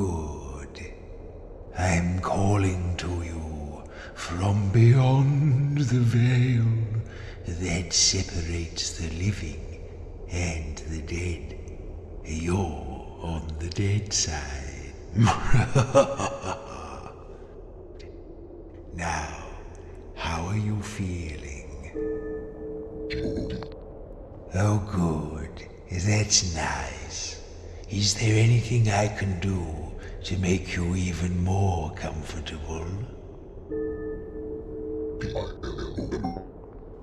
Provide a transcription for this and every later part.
Good. I'm calling to you from beyond the veil that separates the living and the dead. You're on the dead side. Now, how are you feeling? Oh, good. That's nice. Is there anything I can do to make you even more comfortable?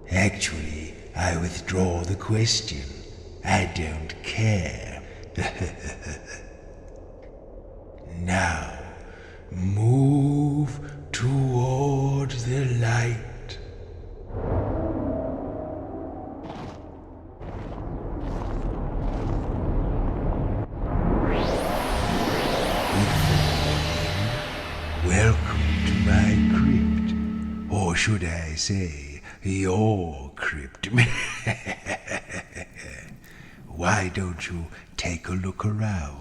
Actually, I withdraw the question. I don't care. Now, move toward the light. Welcome to my crypt. Or should I say, your crypt. Why don't you take a look around?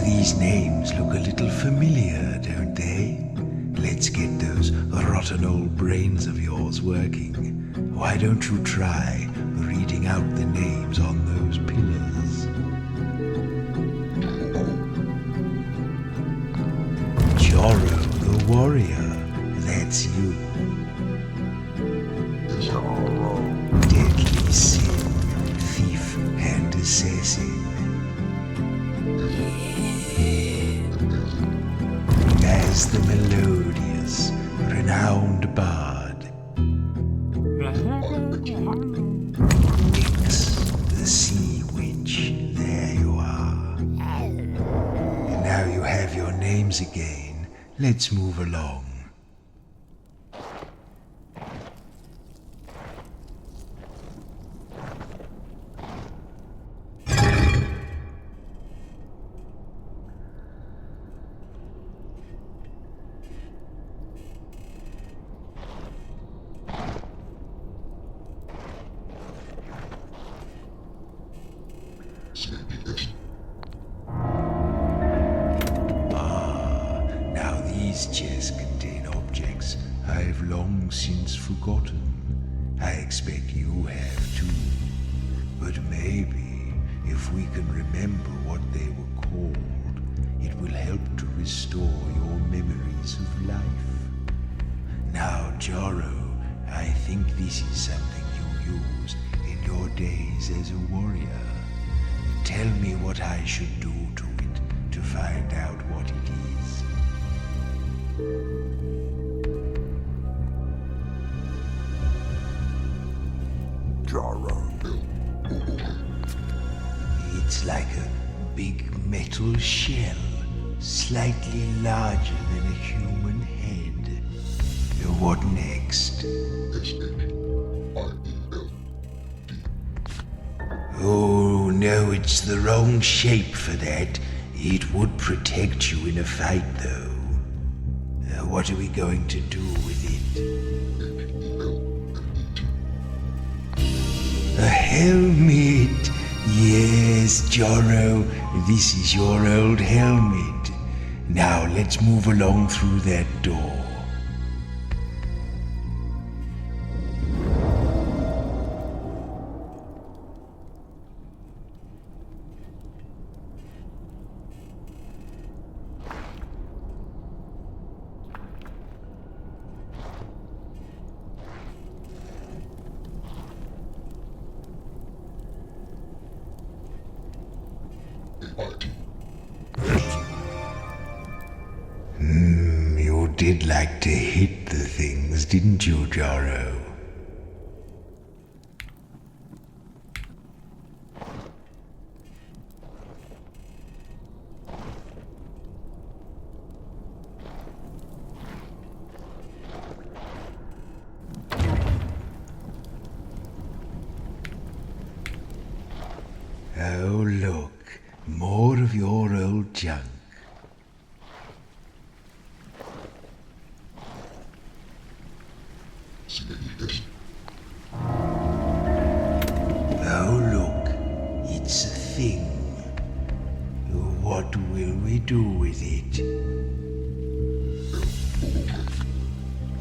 These names look a little familiar, don't they? Let's get those rotten old brains of yours working. Why don't you try reading out the names on those pillars? Joro the warrior, that's you. Deadly sin, thief and assassin. As the melodious, renowned bard. Nyx, the sea witch, there you are. And now you have your names again. Let's move along. Now these chests contain objects I've long since forgotten. I expect you have too. But maybe, if we can remember what they were called, it will help to restore your memories of life. Now, Joro, I think this is something you used in your days as a warrior. Tell me what I should do to it to find out what it is. Joro. It's like a big metal shell, slightly larger than a human head. What next? Oh, no, it's the wrong shape for that. It would protect you in a fight, though. What are we going to do with it? A helmet! Yes, Joro, this is your old helmet. Now let's move along through that door. You did like to hit the things, didn't you, Joro? Oh, look, more of your old junk. Oh, look, it's a thing. What will we do with it?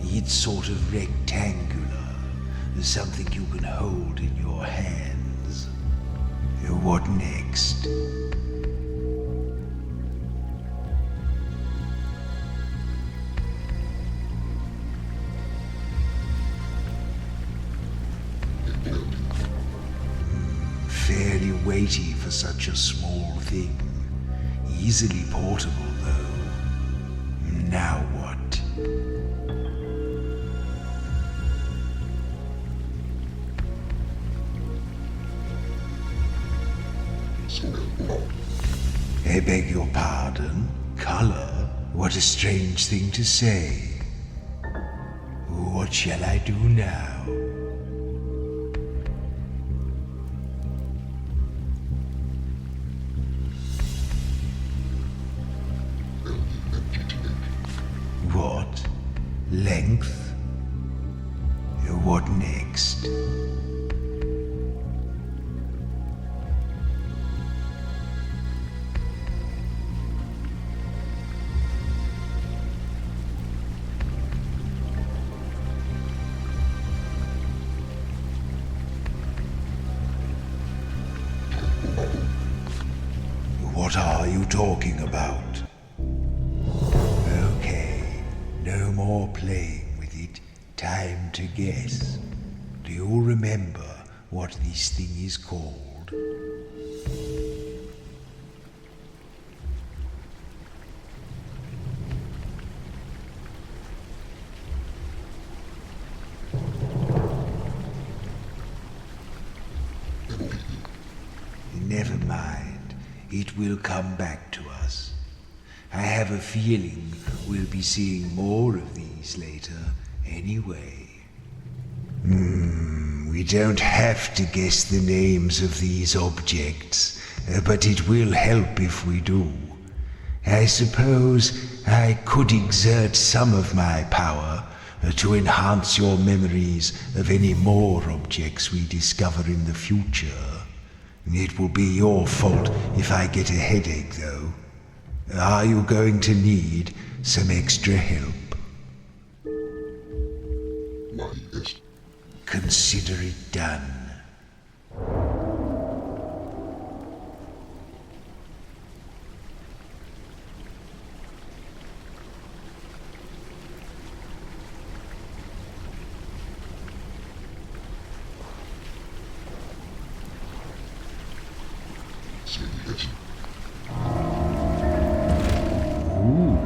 It's sort of rectangular, something you can hold in your hands. What next? Fairly weighty for such a small thing. Easily portable, though. Now what? I beg your pardon? Color? What a strange thing to say. What shall I do now? What? Length? What next? What are you talking about? Okay, no more playing with it. Time to guess. Do you remember what this thing is called? Never mind. It will come back to us. I have a feeling we'll be seeing more of these later anyway. We don't have to guess the names of these objects, but it will help if we do. I suppose I could exert some of my power to enhance your memories of any more objects we discover in the future. It will be your fault if I get a headache, though. Are you going to need some extra help? Consider it done. Ooh,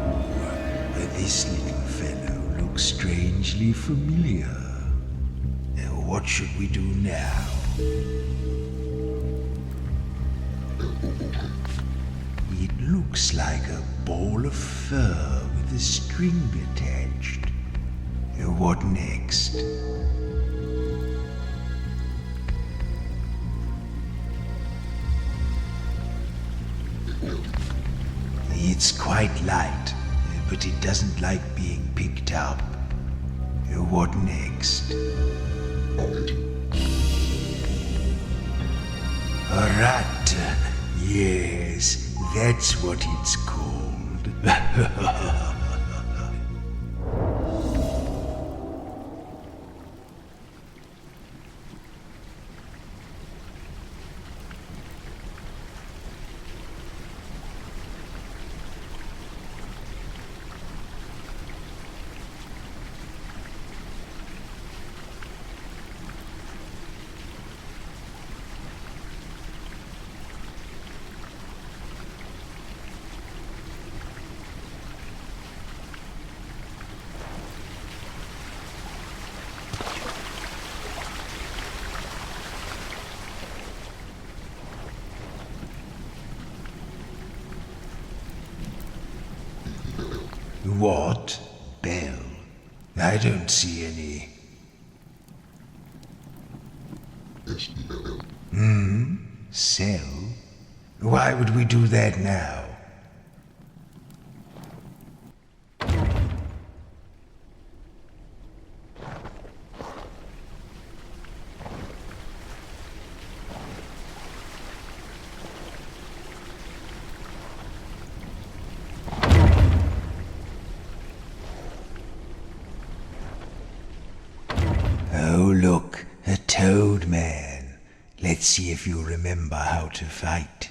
this little fellow looks strangely familiar. What should we do now? It looks like a ball of fur with a string attached. What next? It's quite light, but it doesn't like being picked up. What next? A rat. Yes, that's what it's called. What? Bell? I don't see any. Cell? Why would we do that now? Oh, look, a toad man. Let's see if you remember how to fight.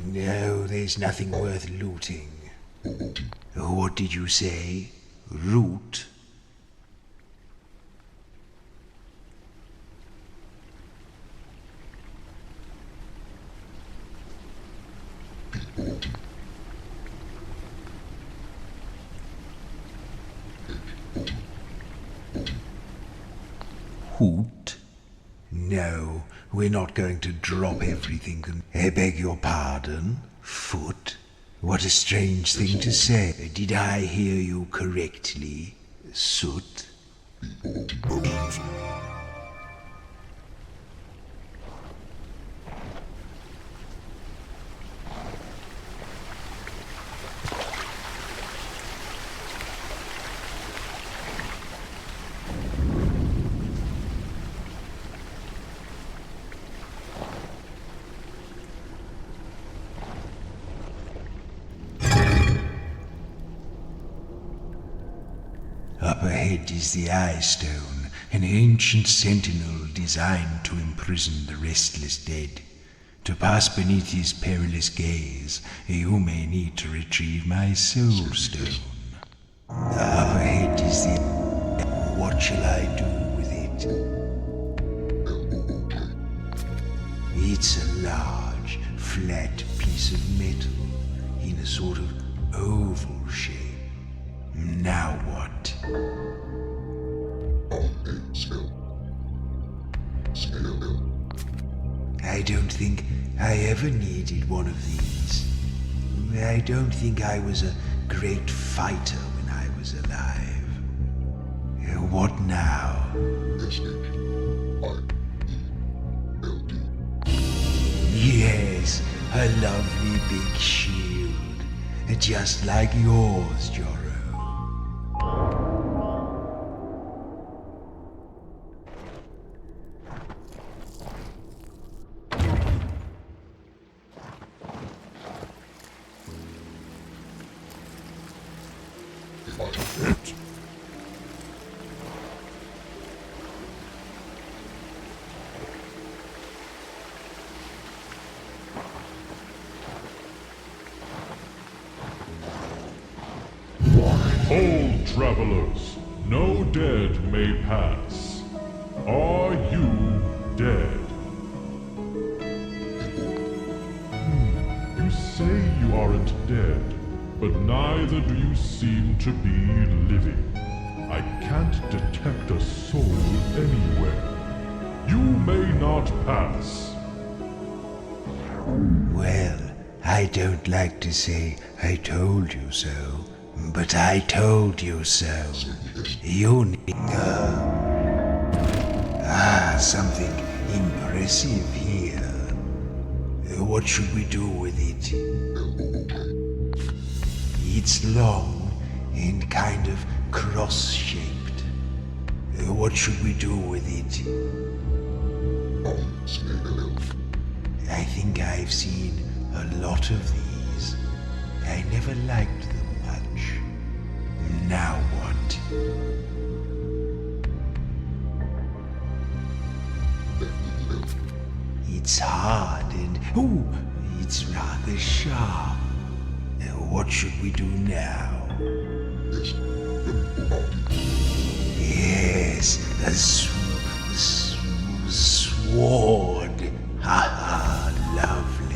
No, there's nothing worth looting. What did you say? Root? Hoot? No, we're not going to drop everything. I beg your pardon? Foot? What a strange thing to say. Did I hear you correctly? Soot? Up ahead is the Eye Stone, an ancient sentinel designed to imprison the restless dead. To pass beneath his perilous gaze, you may need to retrieve my Soul Stone. Up ahead is the... What shall I do with it? It's a large, flat piece of metal in a sort of oval shape. Now what? I don't think I ever needed one of these. I don't think I was a great fighter when I was alive. What now? Yes, a lovely big shield, just like yours, Jorro. Hold, travelers, no dead may pass. Are you dead? You say you aren't dead, but neither do you seem to be living. I can't detect a soul anywhere. You may not pass. Well, I don't like to say I told you so, but I told you so. You need... something impressive here. What should we do with it? It's long and kind of cross-shaped. What should we do with it? I think I've seen a lot of these. I never liked them much. Now what? It's hard and, it's rather sharp. What should we do now? Yes, a sword. Ha ha, lovely.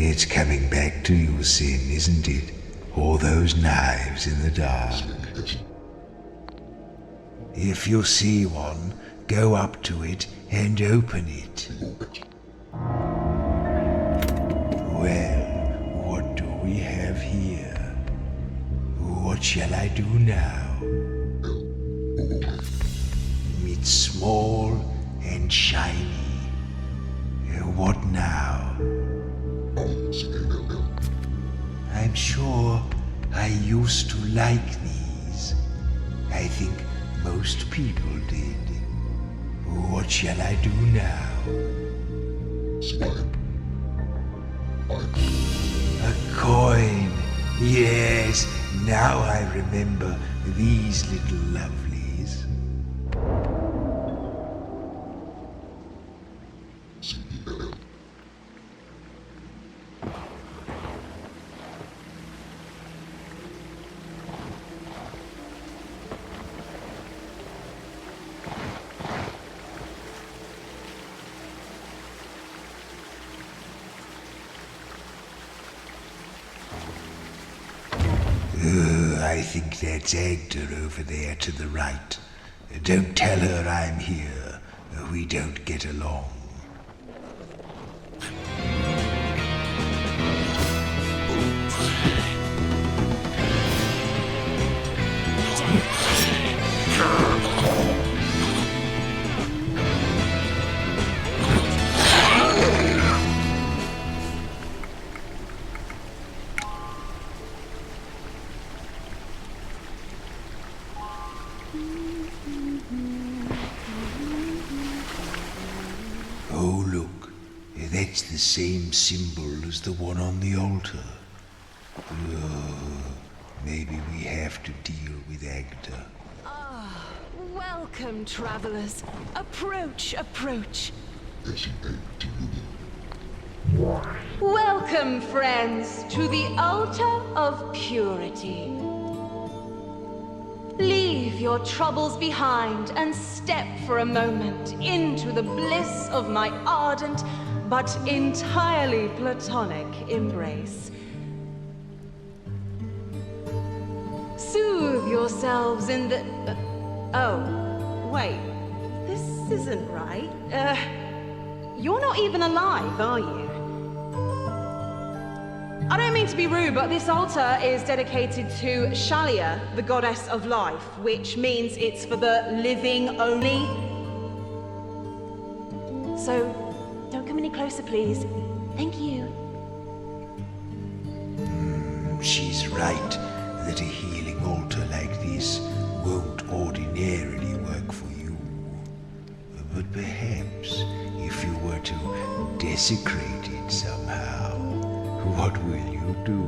It's coming back to you, Sin, isn't it? All those knives in the dark. If you see one, go up to it and open it. Well, what do we have here? What shall I do now? It's small and shiny. What now? I'm sure I used to like these. I think most people did. What shall I do now? A coin. Yes, now I remember these little lovelies. I think that's Agda over there to the right. Don't tell her I'm here. We don't get along. Oh, look, that's the same symbol as the one on the altar. Maybe we have to deal with Agda. Welcome, travelers. Approach, approach. Welcome, friends, to the altar of purity. Leave your troubles behind and step for a moment into the bliss of my ardent but entirely platonic embrace. Soothe yourselves in the... oh, wait. This isn't right. You're not even alive, are you? I don't mean to be rude, but this altar is dedicated to Shalia, the goddess of life, which means it's for the living only. So, don't come any closer, please. Thank you. She's right that a healing altar like this won't ordinarily work for you. But perhaps if you were to desecrate it somehow, what will you do?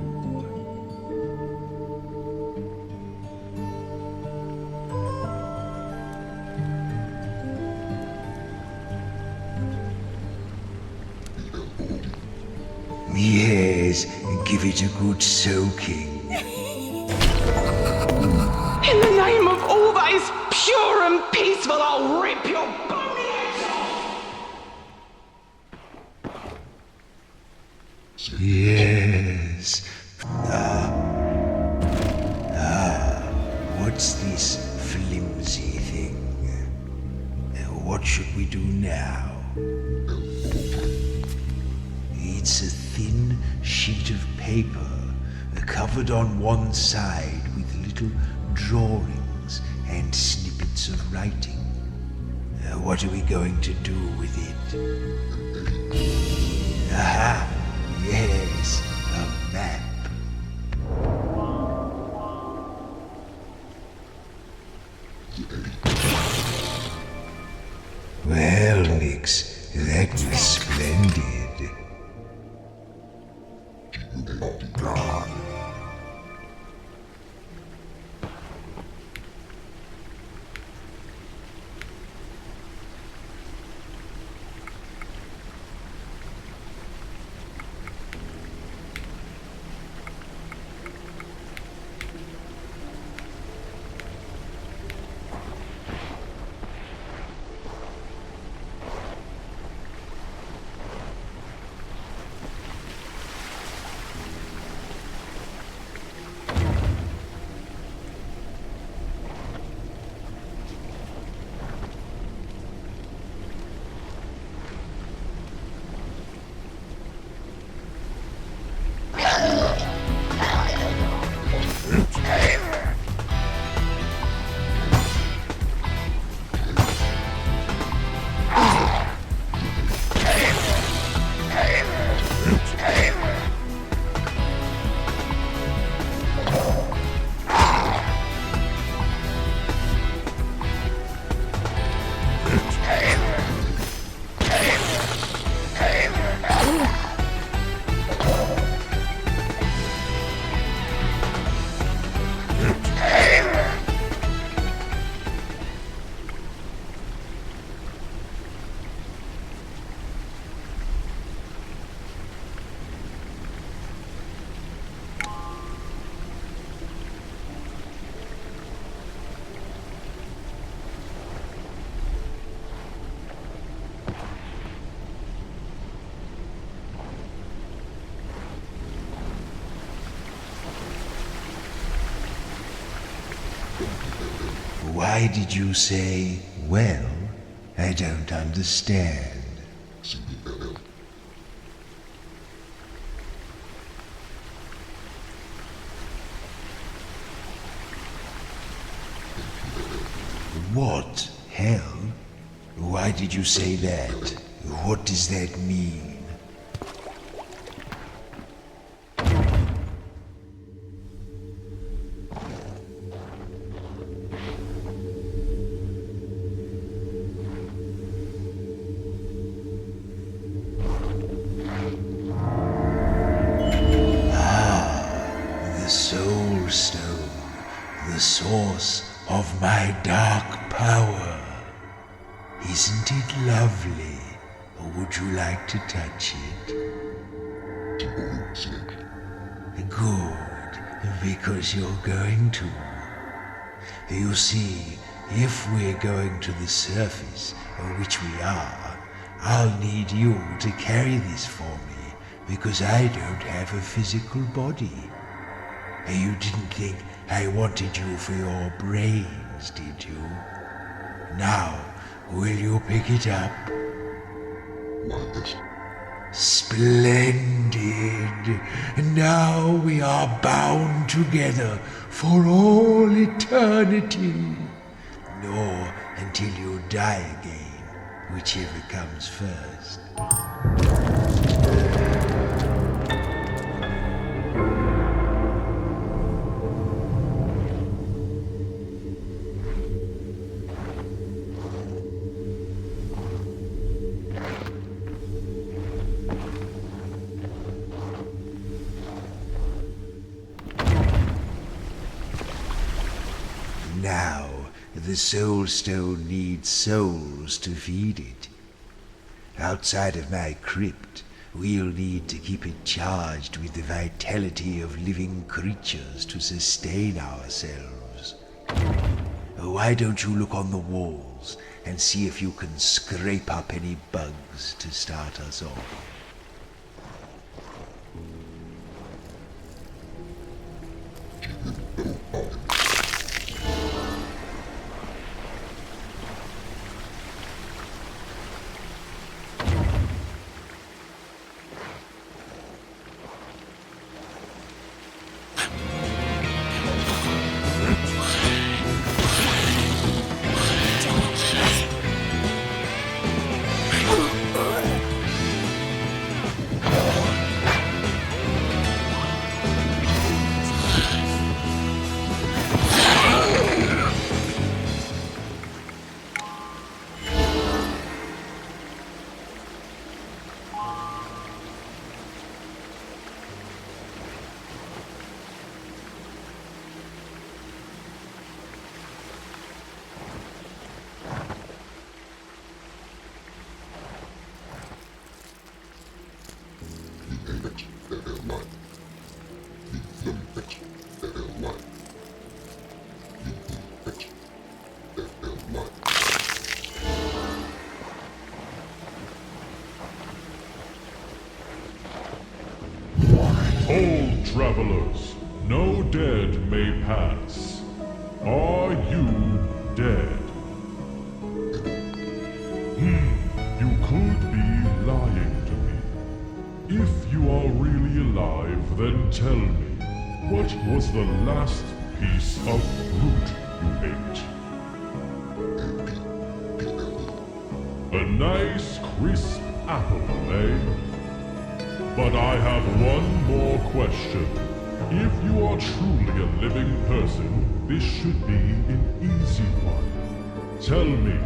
Yes, give it a good soaking. In the name of all that is pure and peaceful, I'll rip your body Yes. What's this flimsy thing? What should we do now? It's a thin sheet of paper, covered on one side with little drawings and snippets of writing. What are we going to do with it? Aha! Yes, a map. Well, Nix, that was splendid. Why did you say, well? I don't understand. What? Hell? Why did you say that? What does that mean? Soul Stone, the source of my dark power. Isn't it lovely? Or would you like to touch it? Good, because you're going to. You see, if we're going to the surface, which we are, I'll need you to carry this for me, because I don't have a physical body. You didn't think I wanted you for your brains, did you? Now, will you pick it up? Splendid! Now we are bound together for all eternity. Nor until you die again, whichever comes first. Now, the Soul Stone needs souls to feed it. Outside of my crypt, we'll need to keep it charged with the vitality of living creatures to sustain ourselves. Why don't you look on the walls and see if you can scrape up any bugs to start us off? Hold, travelers, no dead may pass. Are you dead? You could be lying to me. If you are really alive, then tell me, what was the last piece of fruit you ate? A nice crisp apple, eh? But I have one more question. If you are truly a living person, this should be an easy one. Tell me,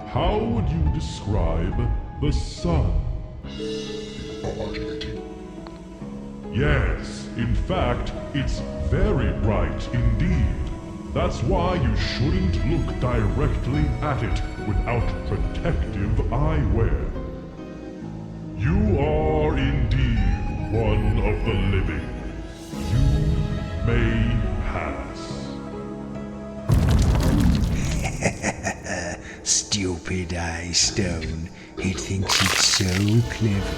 how would you describe the sun? Yes, in fact, it's very bright indeed. That's why you shouldn't look directly at it without protective eyewear. You are indeed one of the living. You may pass. Stupid eye stone. It thinks it's so clever.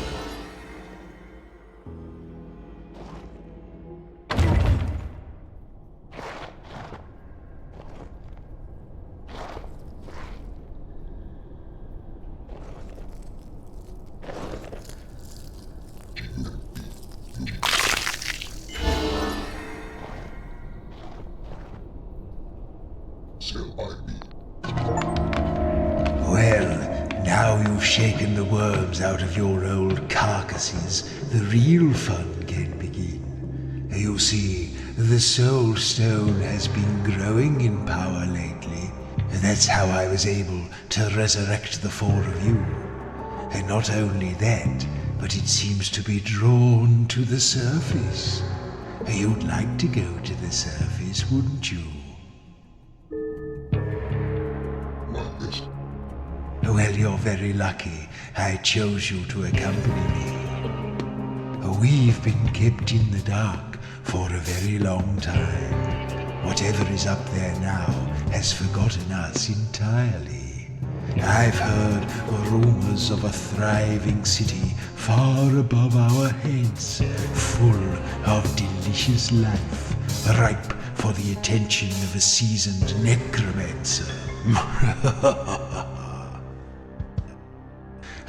Well, now you've shaken the worms out of your old carcasses, the real fun can begin. You see, the Soul Stone has been growing in power lately. That's how I was able to resurrect the four of you. And not only that, but it seems to be drawn to the surface. You'd like to go to the surface, wouldn't you? Well, you're very lucky I chose you to accompany me. We've been kept in the dark for a very long time. Whatever is up there now has forgotten us entirely. I've heard rumors of a thriving city far above our heads, full of delicious life, ripe for the attention of a seasoned necromancer.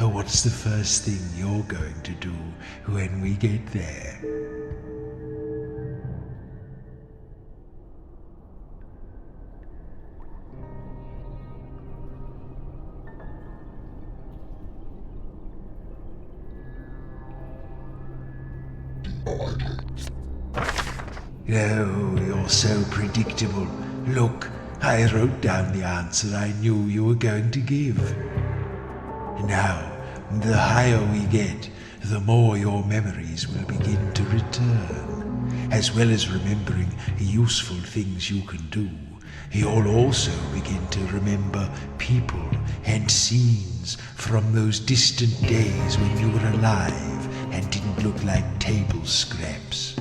What's the first thing you're going to do when we get there? Oh, you're so predictable. Look, I wrote down the answer I knew you were going to give. Now, the higher we get, the more your memories will begin to return. As well as remembering useful things you can do, you'll also begin to remember people and scenes from those distant days when you were alive and didn't look like table scraps.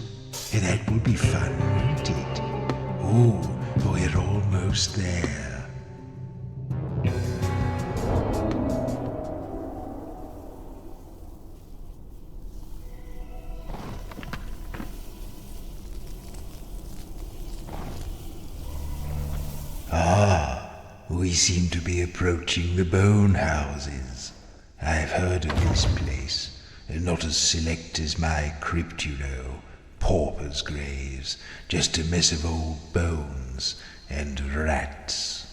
That will be fun, won't it? Ooh, we're almost there. We seem to be approaching the bone houses. I've heard of this place. Not as select as my crypt, you know. Paupers' graves. Just a mess of old bones and rats.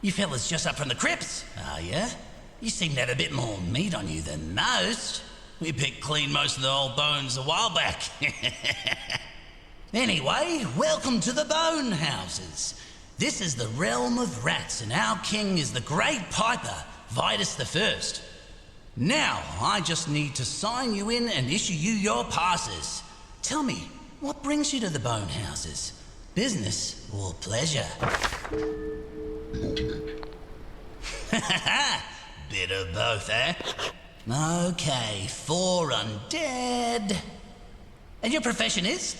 You fellas just up from the crypts, are ya? You seem to have a bit more meat on you than most. We picked clean most of the old bones a while back. Anyway, welcome to the Bone Houses. This is the realm of rats, and our king is the Great Piper, Vitus the First. Now, I just need to sign you in and issue you your passes. Tell me, what brings you to the Bone Houses? Business or pleasure? Bit of both, eh? Okay, 4 undead. And your profession is?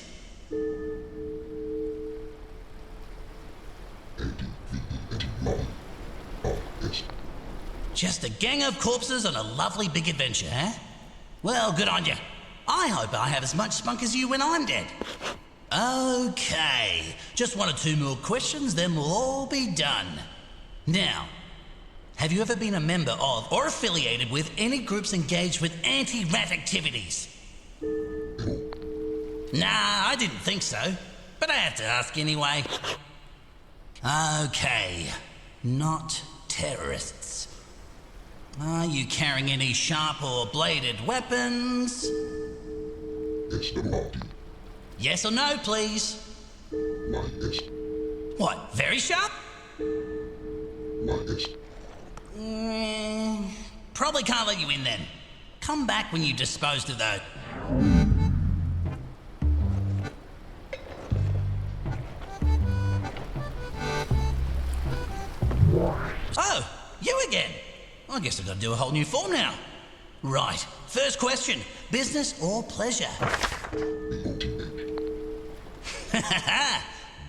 Just a gang of corpses on a lovely big adventure, eh? Well, good on you. I hope I have as much spunk as you when I'm dead. Okay, just 1 or 2 more questions, then we'll all be done. Now, have you ever been a member of or affiliated with any groups engaged with anti-rat activities? Nah, I didn't think so, but I had to ask anyway. Okay, not terrorists. Are you carrying any sharp or bladed weapons? Yes or no, please? What, very sharp? Probably can't let you in then. Come back when you disposed of those. Oh, you again. I guess I've got to do a whole new form now. Right, first question. Business or pleasure?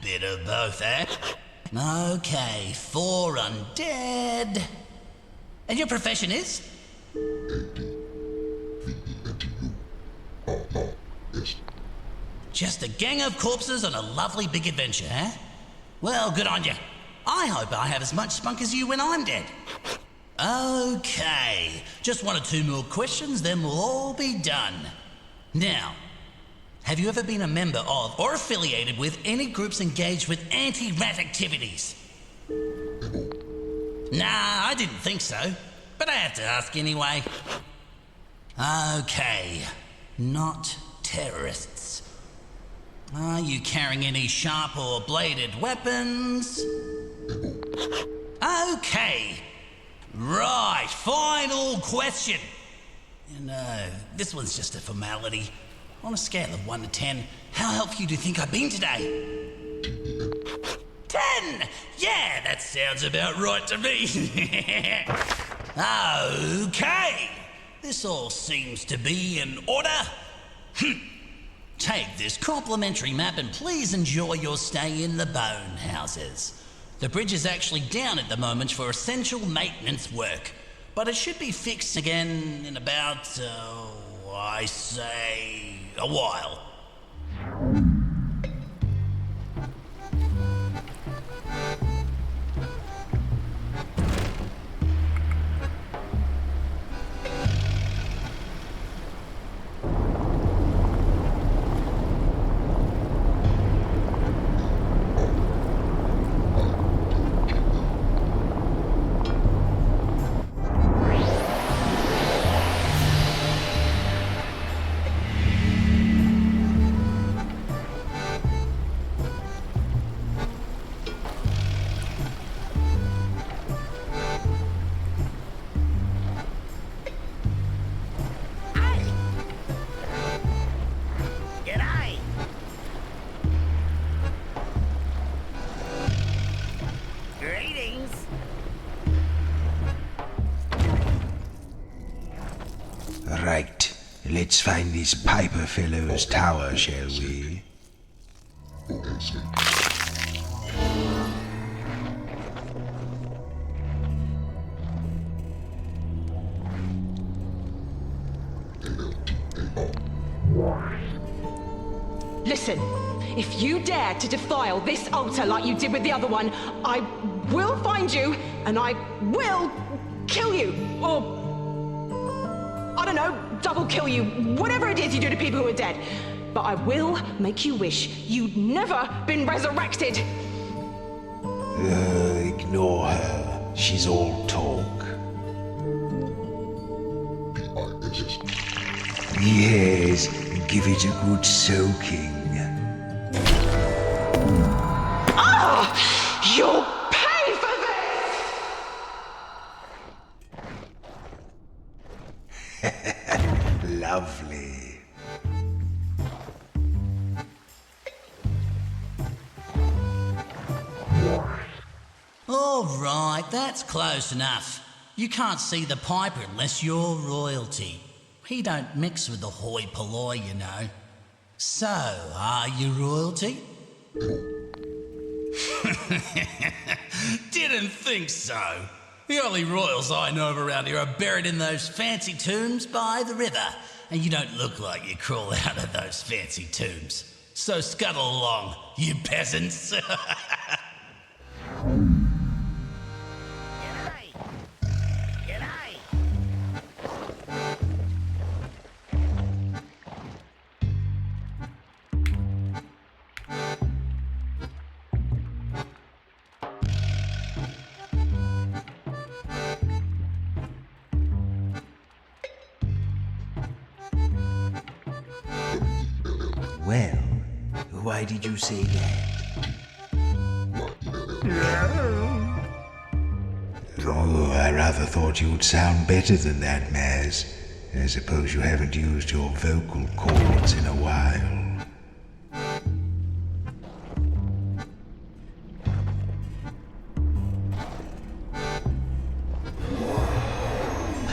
Bit of both, eh? Okay, 4 undead. And your profession is? Just a gang of corpses on a lovely big adventure, eh? Well, good on you. I hope I have as much spunk as you when I'm dead. Okay, just 1 or 2 more questions, then we'll all be done. Now, have you ever been a member of or affiliated with any groups engaged with anti-rat activities? Nah, I didn't think so, but I had to ask anyway. Okay, not terrorists. Are you carrying any sharp or bladed weapons? Okay. Right, final question. This one's just a formality. On a scale of 1 to 10, how helpful do you think I've been today? 10! Yeah, that sounds about right to me. Okay, this all seems to be in order. Take this complimentary map and please enjoy your stay in the bone houses. The bridge is actually down at the moment for essential maintenance work, but it should be fixed again in about, I say, a while. Right, let's find this Piper fellow's tower, shall we? Listen, if you dare to defile this altar like you did with the other one, I will find you and I will kill you. Or, I don't know, double kill you. Whatever it is you do to people who are dead. But I will make you wish you'd never been resurrected. Ignore her. She's all talk. Yes, give it a good soaking. You'll pay for this! Lovely. All right, that's close enough. You can't see the Piper unless you're royalty. He don't mix with the hoi polloi, you know. So, are you royalty? Didn't think so. The only royals I know of around here are buried in those fancy tombs by the river, and you don't look like you crawl out of those fancy tombs. So scuttle along, you peasants. Well, why did you say that? Oh, I rather thought you'd sound better than that, Maz. I suppose you haven't used your vocal cords in a while.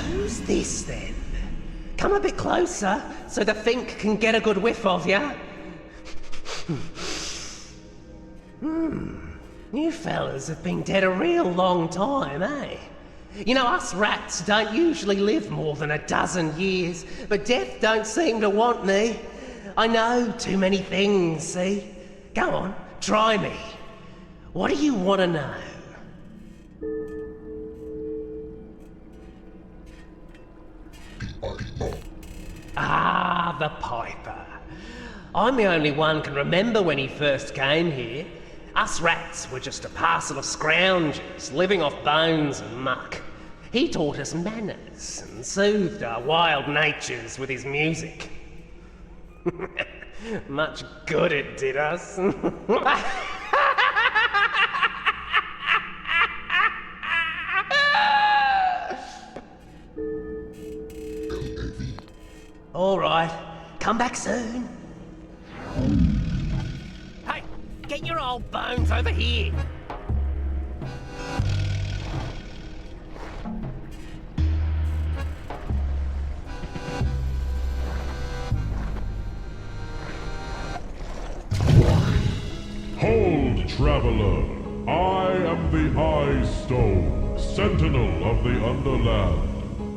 Who's this then? Come a bit closer so the Fink can get a good whiff of you. You fellas have been dead a real long time, eh? You know, us rats don't usually live more than a dozen years, but death don't seem to want me. I know too many things, see? Go on, try me. What do you want to know? Ah, the Piper. I'm the only one can remember when he first came here. Us rats were just a parcel of scroungers living off bones and muck. He taught us manners and soothed our wild natures with his music. Much good it did us. All right, come back soon. Hey, get your old bones over here. Hold, traveler! I am the Eye Stone, sentinel of the Underland.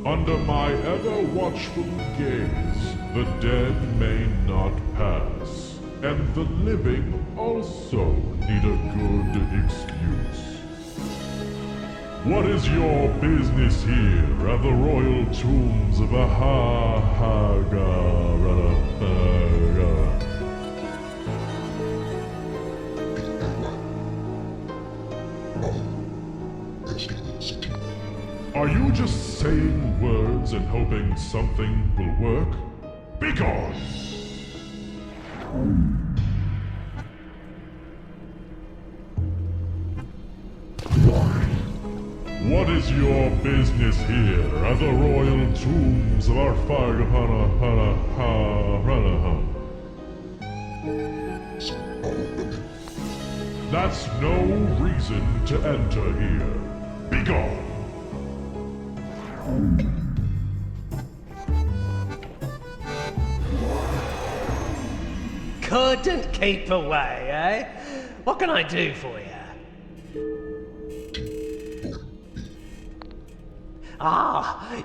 Under my ever-watchful gaze, the dead may not pass, and the living also need a good excuse. What is your business here at the royal tombs of Ahagara? Are you just saying words and hoping something will work? Begone! What is your business here at the royal tombs of Arfagahana? That's no reason to enter here. Begone! Couldn't keep away, eh? What can I do for you?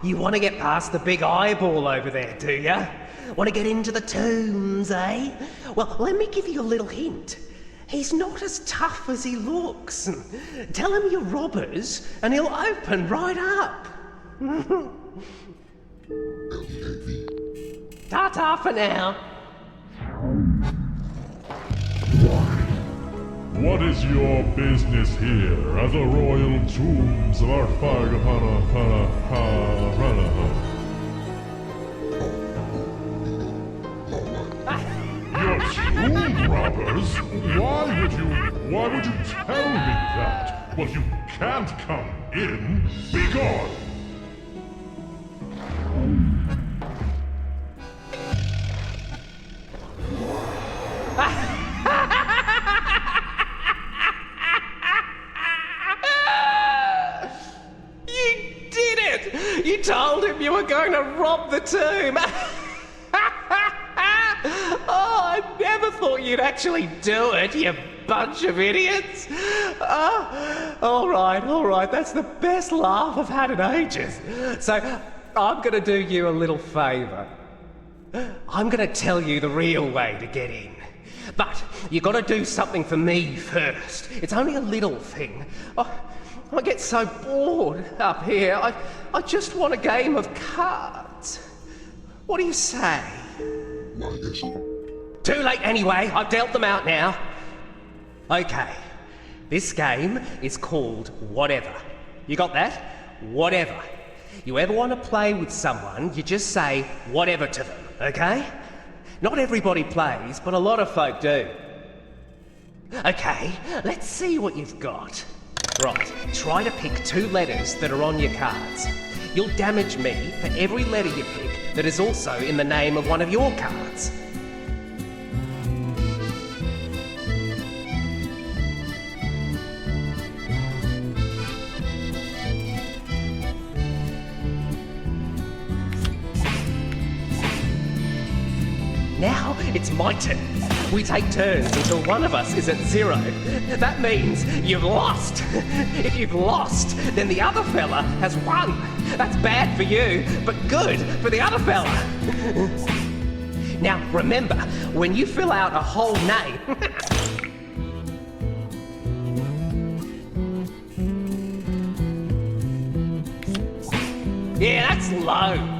You want to get past the big eyeball over there, do you? Want to get into the tombs, eh? Well, let me give you a little hint. He's not as tough as he looks. Tell him you're robbers, and he'll open right up. Ta-ta for now. What is your business here at the royal tombs of Arfagahana? You're tomb robbers? Why would you tell me that? Well, you can't come in. Be gone! You told him you were going to rob the tomb. Oh, I never thought you'd actually do it, you bunch of idiots. All right, that's the best laugh I've had in ages. So, I'm going to do you a little favour. I'm going to tell you the real way to get in. But you got to do something for me first. It's only a little thing. I get so bored up here. I just want a game of cards. What do you say? Too late anyway. I've dealt them out now. Okay. This game is called Whatever. You got that? Whatever. You ever want to play with someone, you just say whatever to them, okay? Not everybody plays, but a lot of folk do. Okay, let's see what you've got. Right, try to pick 2 letters that are on your cards. You'll damage me for every letter you pick that is also in the name of one of your cards. Now it's my turn. We take turns until one of us is at 0. That means you've lost. If you've lost, then the other fella has won. That's bad for you, but good for the other fella. Now remember, when you fill out a whole name... Yeah, that's low.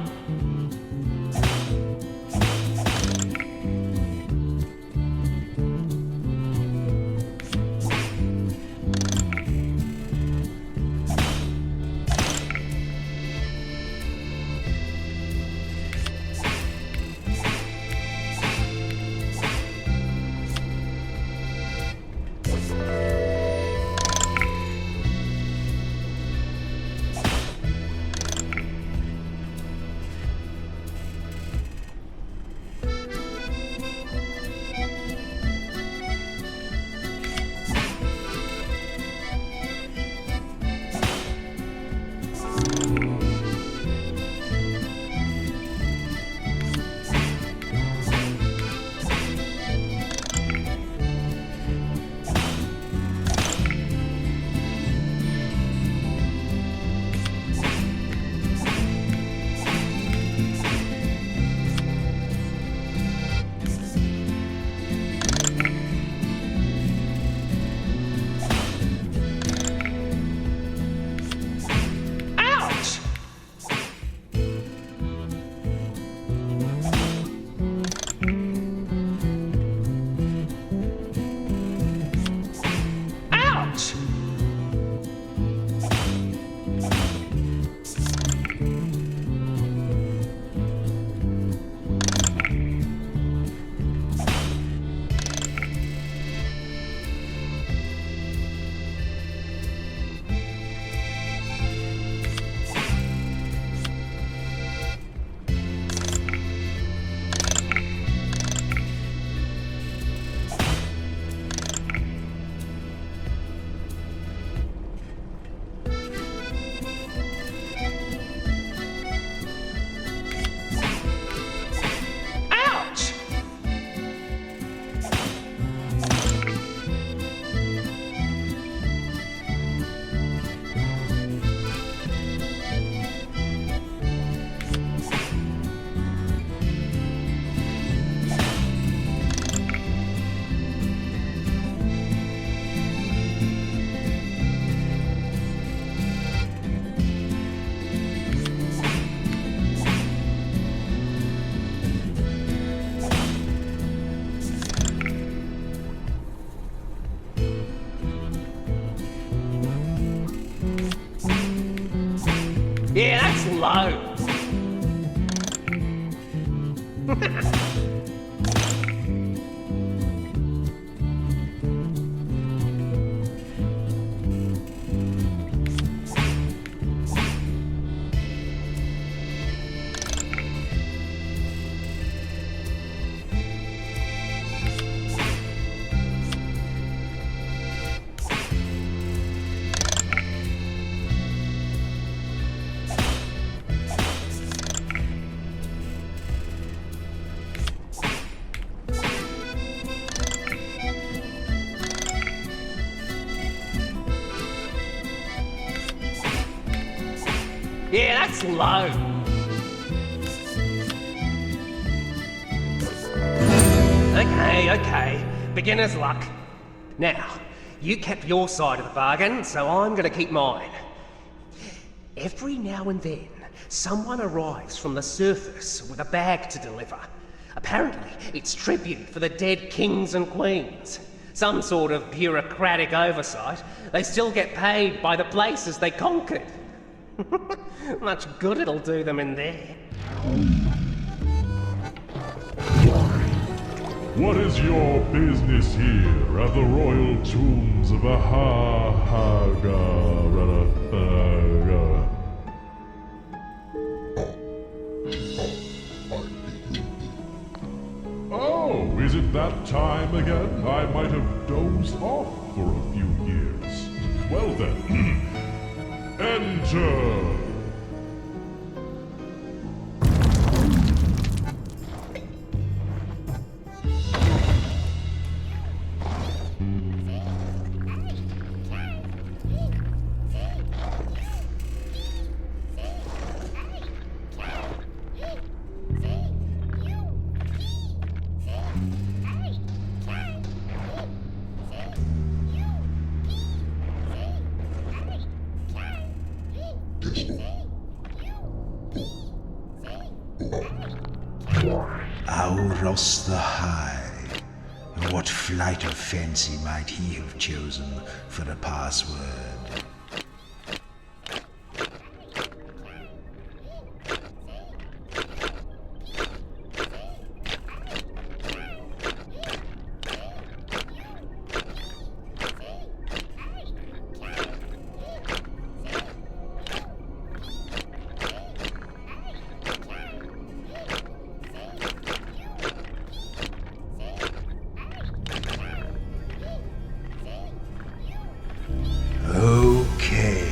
loads. Yeah, that's low. Okay. Beginner's luck. Now, you kept your side of the bargain, so I'm gonna keep mine. Every now and then, someone arrives from the surface with a bag to deliver. Apparently, it's tribute for the dead kings and queens. Some sort of bureaucratic oversight. They still get paid by the places they conquered. Much good it'll do them in there. What is your business here at the royal tombs of Ahahaga? Oh, is it that time again? I might have dozed off for a few years. Well then, enter! Auros the High. What flight of fancy might he have chosen for a password? Okay.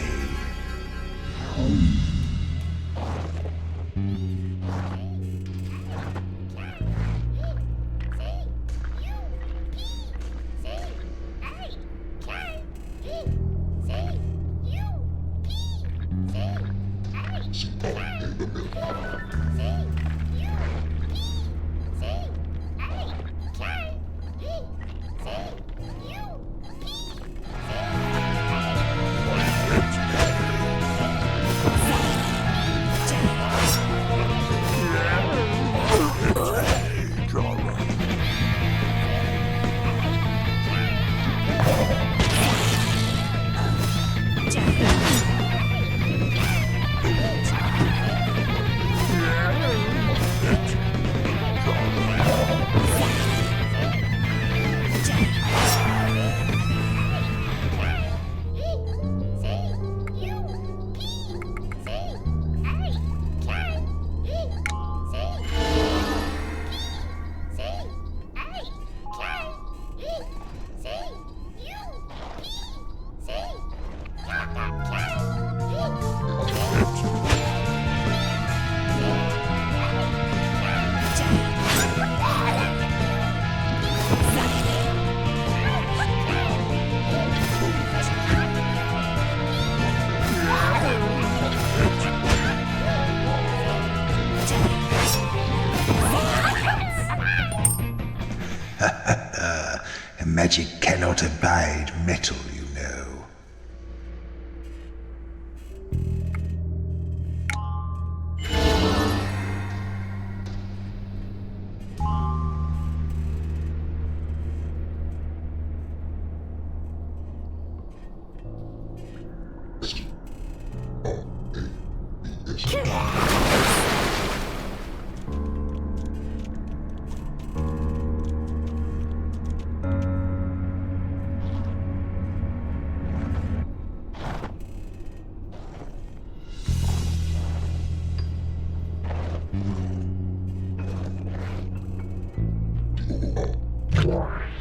Magic cannot abide metal, you know.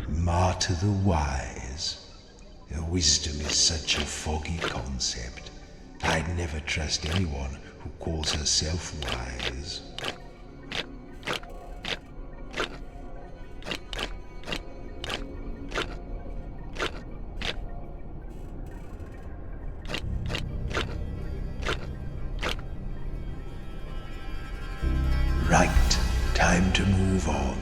Martyr the wise. Wisdom is such a foggy concept. I'd never trust anyone who calls herself wise. Right, time to move on.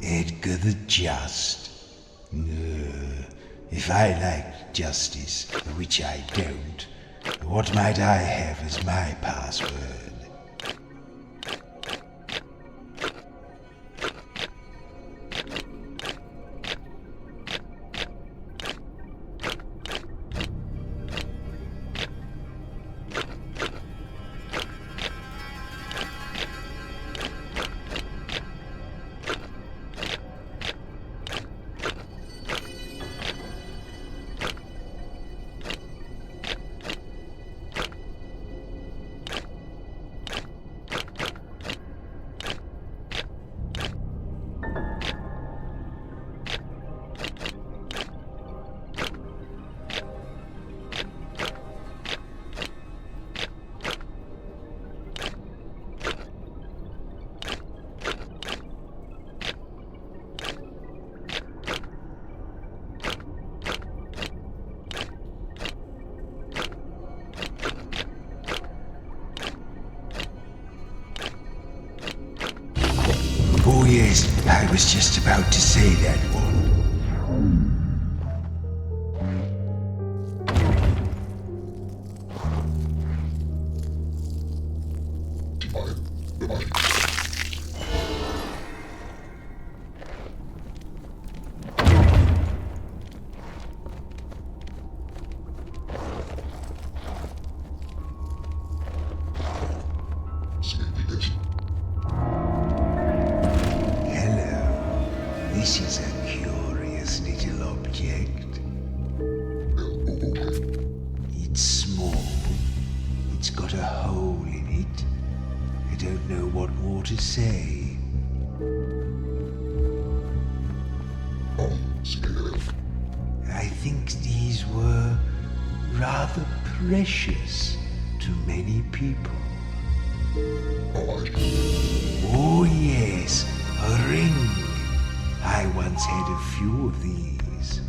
Edgar the Just. If I liked justice, which I don't, what might I have as my password? Oh yes, I was just about to say that one. This is a curious little object. It's small. It's got a hole in it. I don't know what more to say. I think these were rather precious to many people. Oh yes, a ring. I once had a few of these.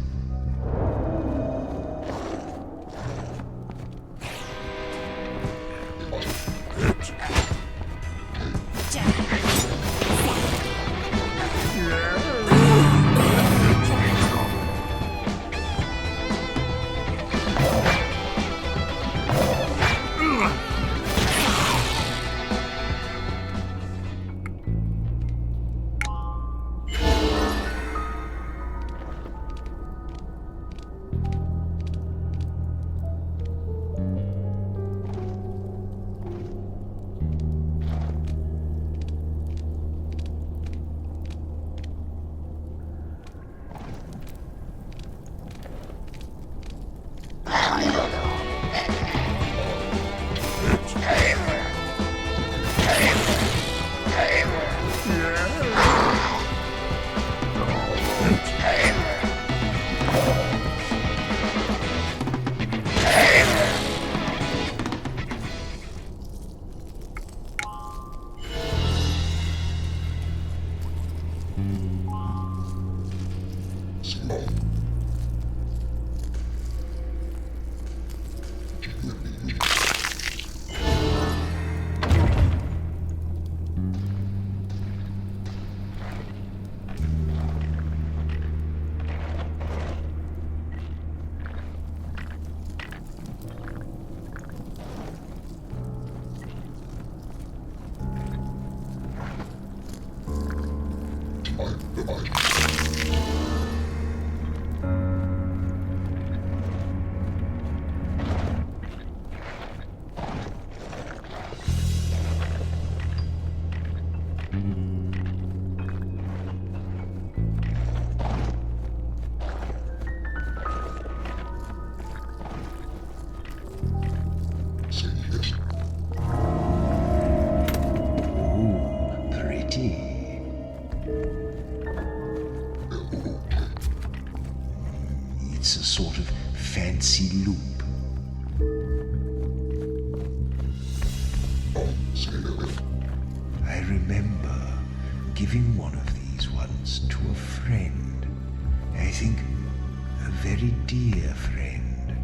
It's a sort of fancy loop. I remember giving one of these once to a friend. I think a very dear friend.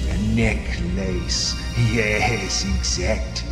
A necklace. Yes, exactly.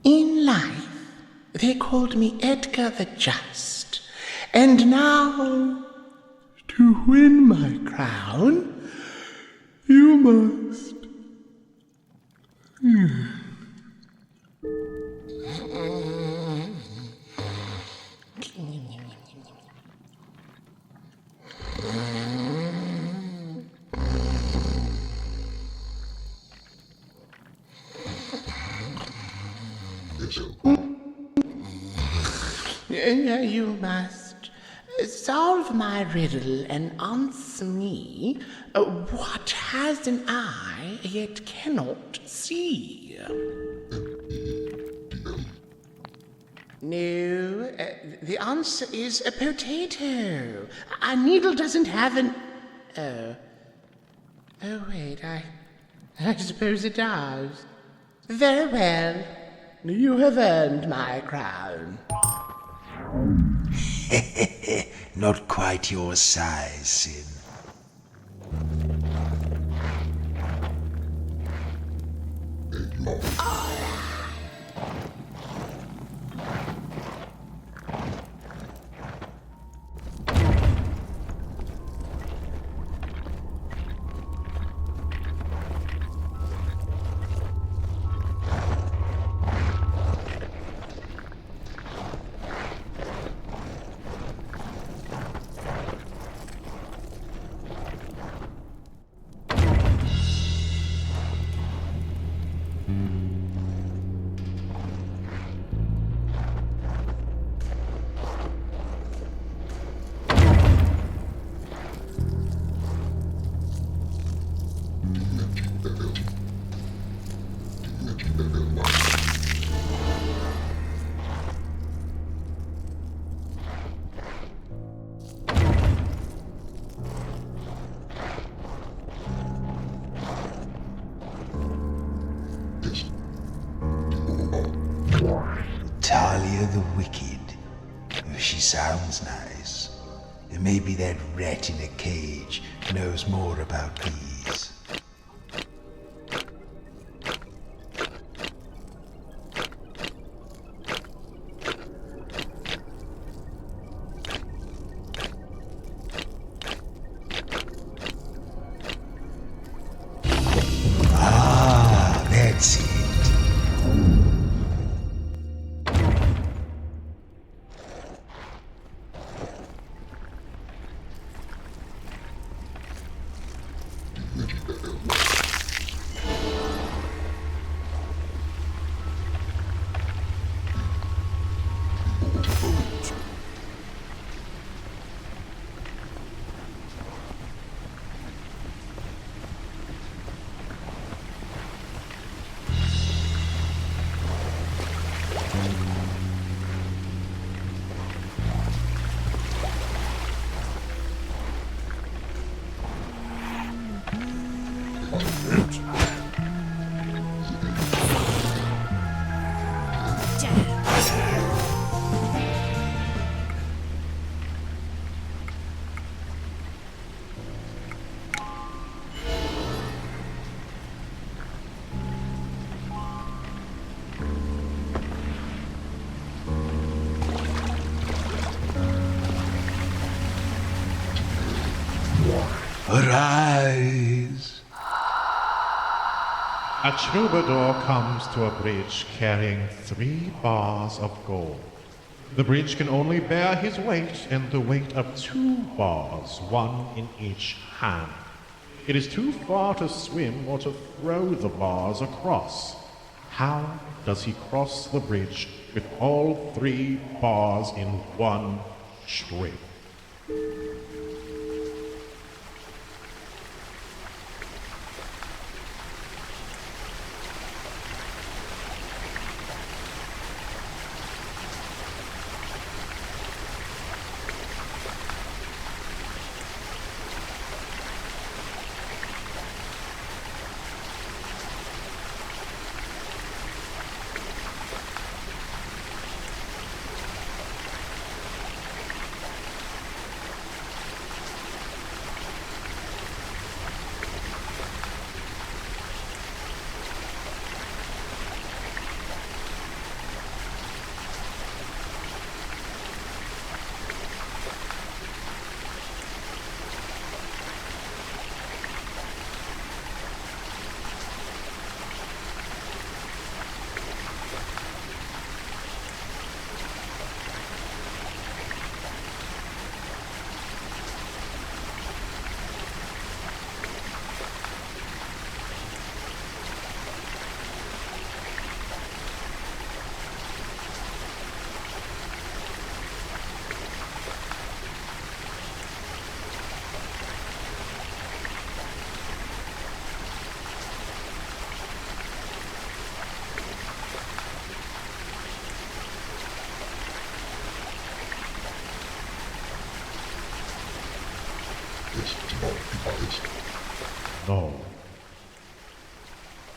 In life, they called me Edgar the Just, and now, to win my crown, you must... You must solve my riddle and answer me. What has an eye yet cannot see? No, the answer is a potato. A needle doesn't have an... Oh, wait, I suppose it does. Very well. You have earned my crown. Not quite your size, Sin. Talia the Wicked. She sounds nice. Maybe that rat in a cage knows more about these. Ah, that's it. Arise! A troubadour comes to a bridge carrying 3 bars of gold. The bridge can only bear his weight and the weight of 2 bars, 1 in each hand. It is too far to swim or to throw the bars across. How does he cross the bridge with all 3 bars in one trip? No.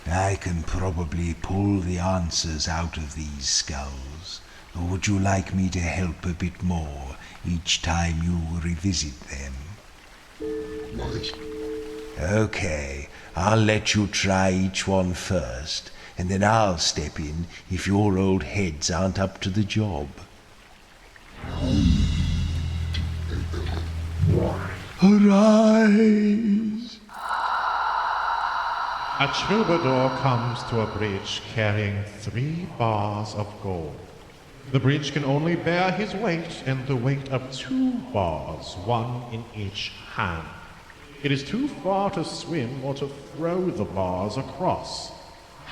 I can probably pull the answers out of these skulls. Or would you like me to help a bit more each time you revisit them? Okay, I'll let you try each one first, and then I'll step in if your old heads aren't up to the job. Arise! A troubadour comes to a bridge carrying 3 bars of gold. The bridge can only bear his weight and the weight of 2 bars, 1 in each hand. It is too far to swim or to throw the bars across.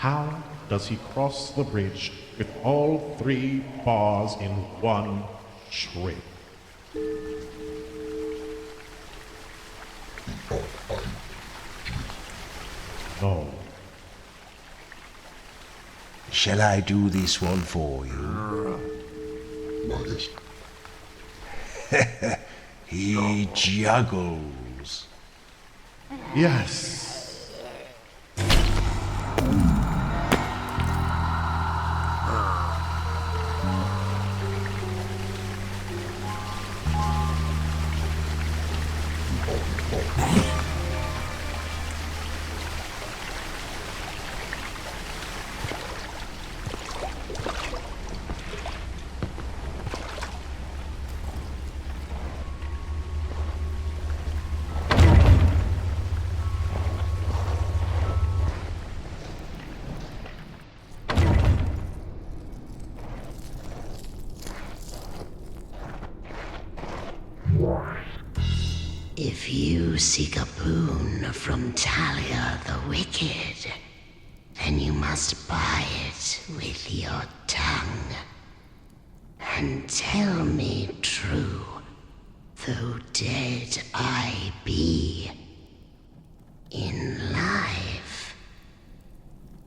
How does he cross the bridge with all 3 bars in one trip? No. Shall I do this one for you? He juggles. Yes. If you seek a boon from Talia the Wicked, then you must buy it with your tongue. And tell me true, though dead I be, in life,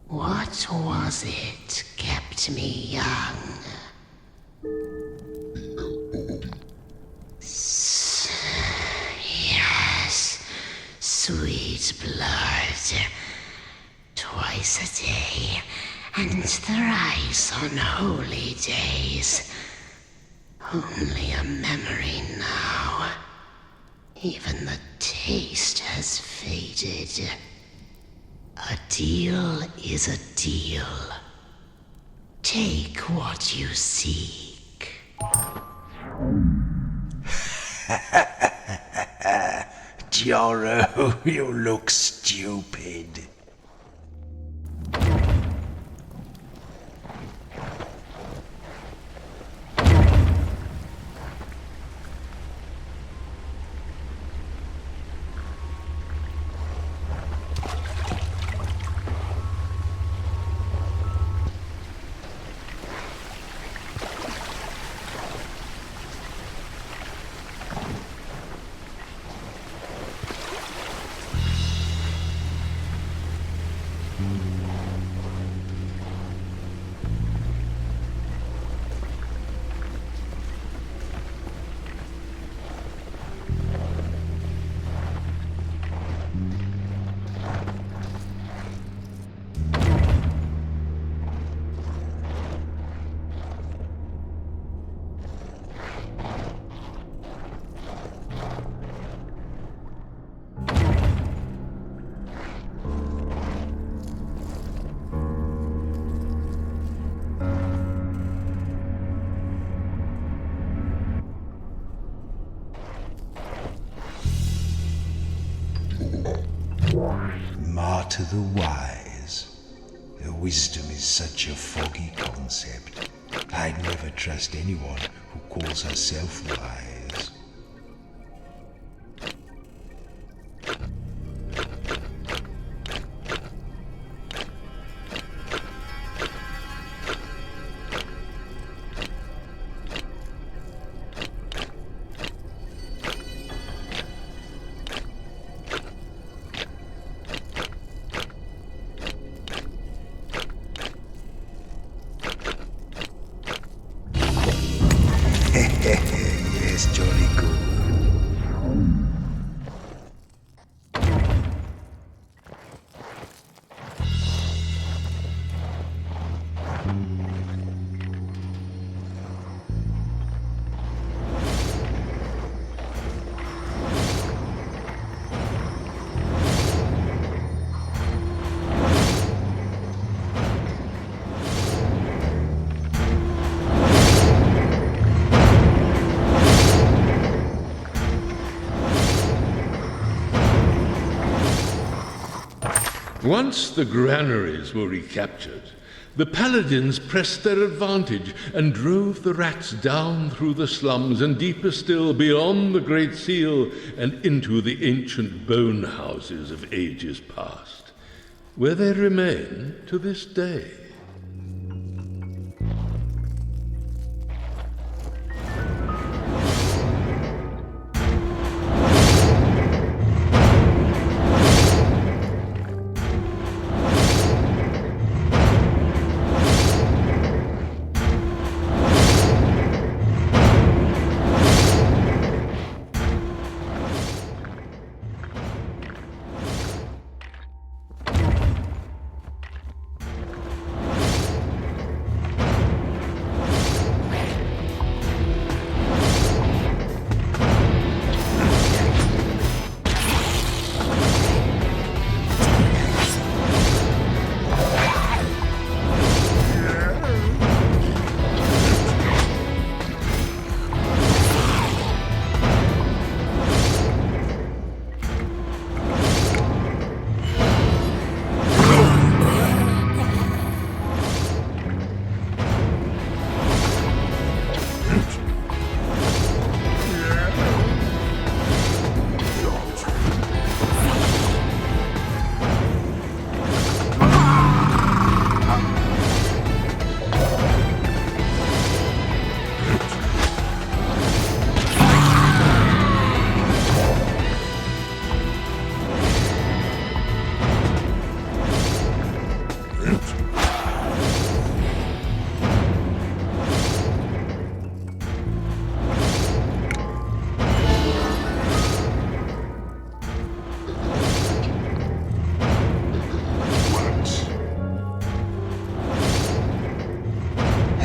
what was it kept me young? Sweet blood, twice a day, and thrice on holy days. Only a memory now. Even the taste has faded. A deal is a deal. Take what you seek. Joro, you look stupid. To the wise. Wisdom is such a foggy concept. I'd never trust anyone who calls herself wise. Yes, jolly good. Once the granaries were recaptured, the paladins pressed their advantage and drove the rats down through the slums and deeper still beyond the Great Seal and into the ancient bone houses of ages past. where they remain to this day.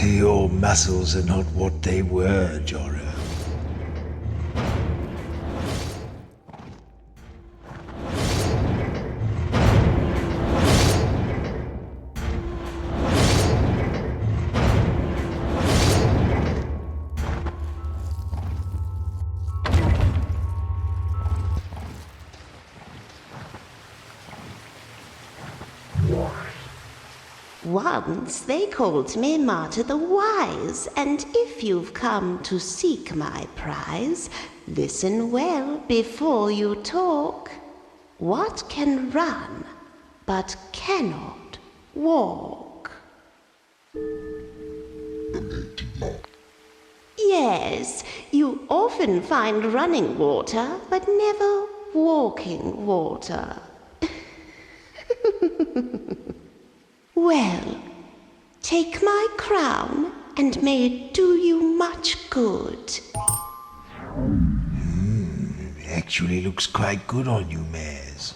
Your muscles are not what they were, Jorah. Once they called me Martyr the Wise, and if you've come to seek my prize, listen well before you talk. What can run, but cannot walk? Yes, you often find running water, but never walking water. Well, take my crown, and may it do you much good. Actually looks quite good on you, Mares.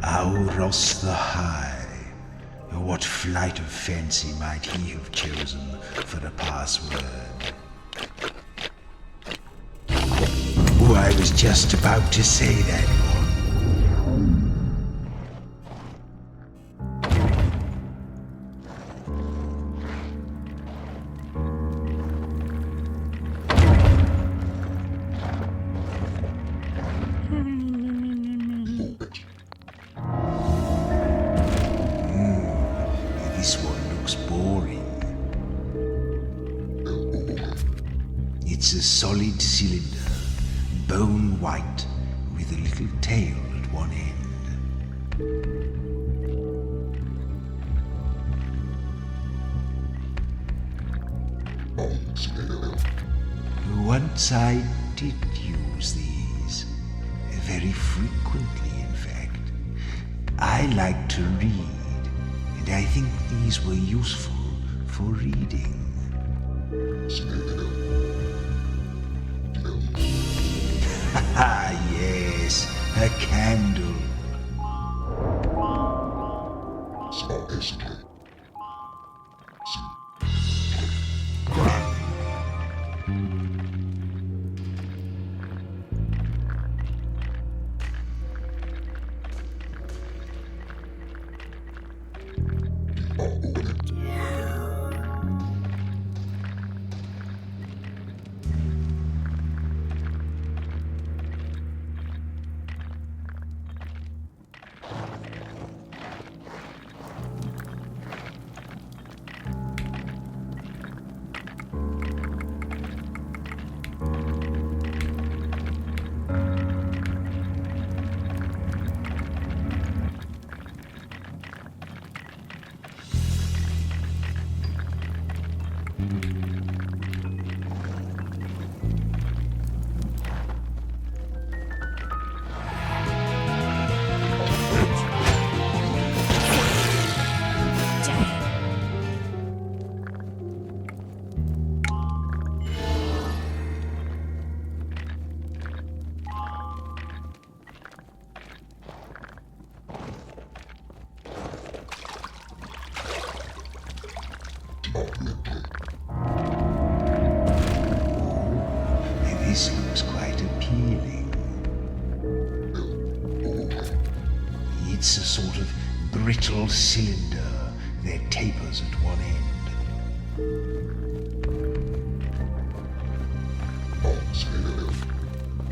Auros the High. What flight of fancy might he have chosen for a password? Oh, I was just about to say that one. This one looks boring. It's a solid cylinder, bone white, with a little tail at one end. Once I did use these. Very frequently, in fact. I like to read, and I think these were useful for reading. Ah, yes, a candle. This looks quite appealing. It's a sort of brittle cylinder that tapers at one end.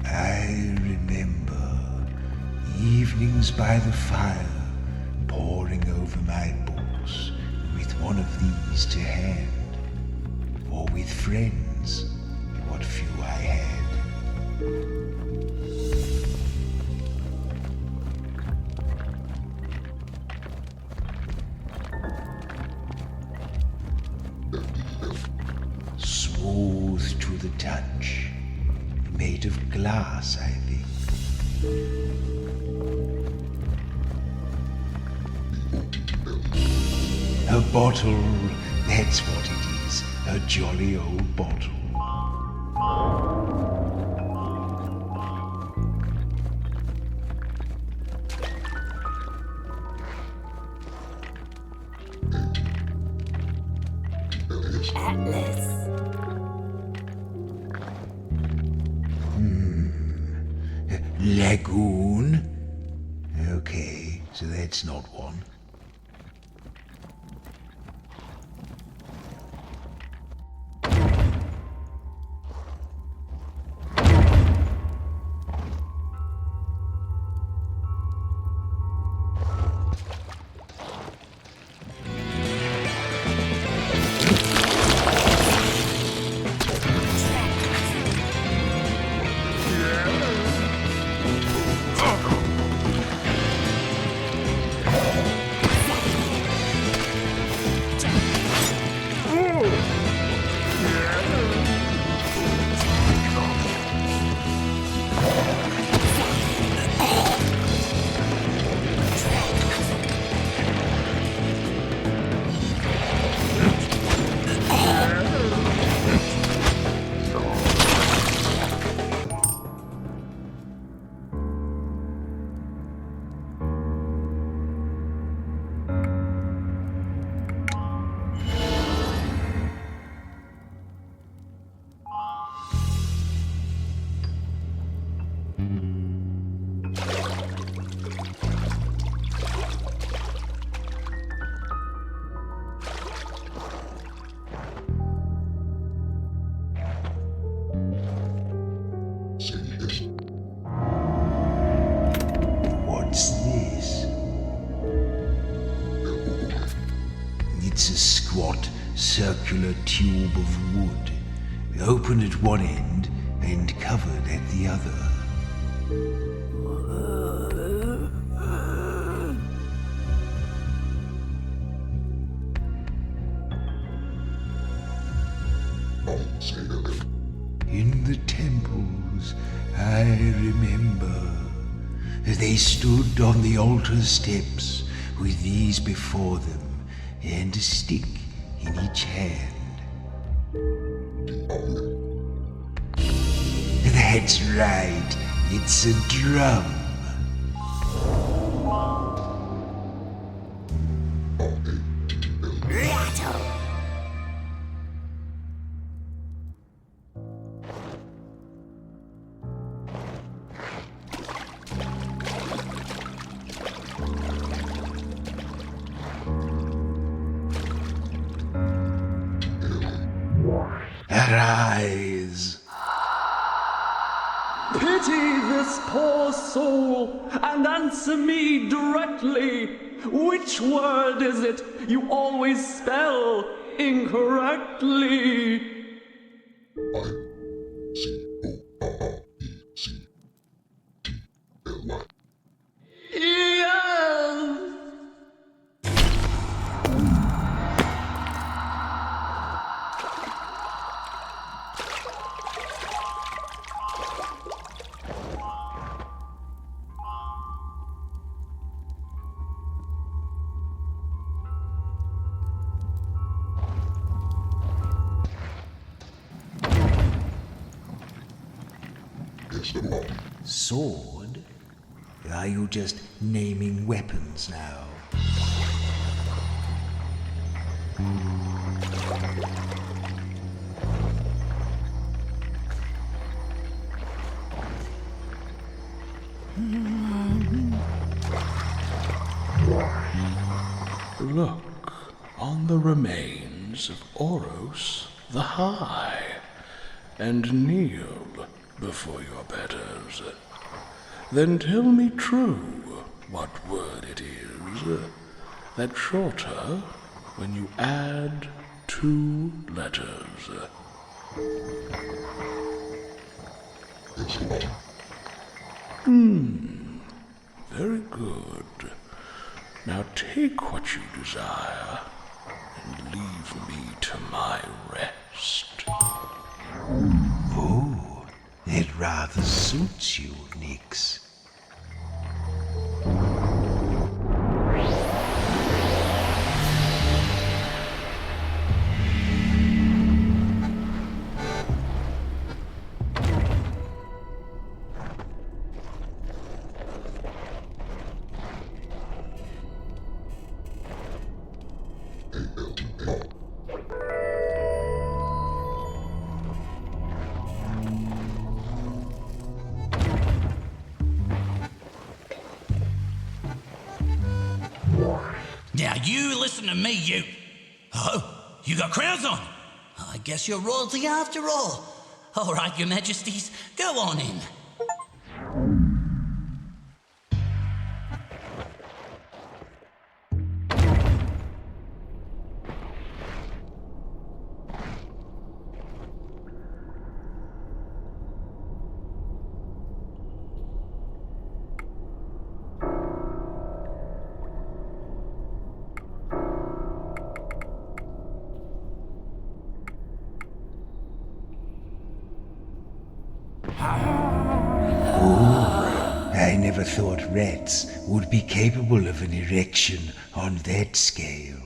I remember evenings by the fire, poring over my books with one of these to hand, or with friends, what few I had. Smooth to the touch, made of glass, I think. A bottle, that's what it is, a jolly old bottle. Lagoon? Okay, so that's not one. What's this? It's a squat, circular tube of wood, open at one end and covered at the other. in the temples, I remember. They stood on the altar steps with these before them and a stick in each hand. That's right, it's a drum. Rattle! Arise. Pity this poor soul and answer me directly. Which word is it you always spell incorrectly? Yes! Sword? Are you just naming weapons now? Look on the remains of Oros the High, and kneel before your betters. Then tell me true what word it is that's shorter when you add 2 letters. Very good. Now take what you desire and leave me to my rest. Oh, it rather suits you, Nix. Now you listen to me, you. Oh, you got crowns on. I guess you're royalty after all. All right, your majesties, go on in. I never thought rats would be capable of an erection on that scale.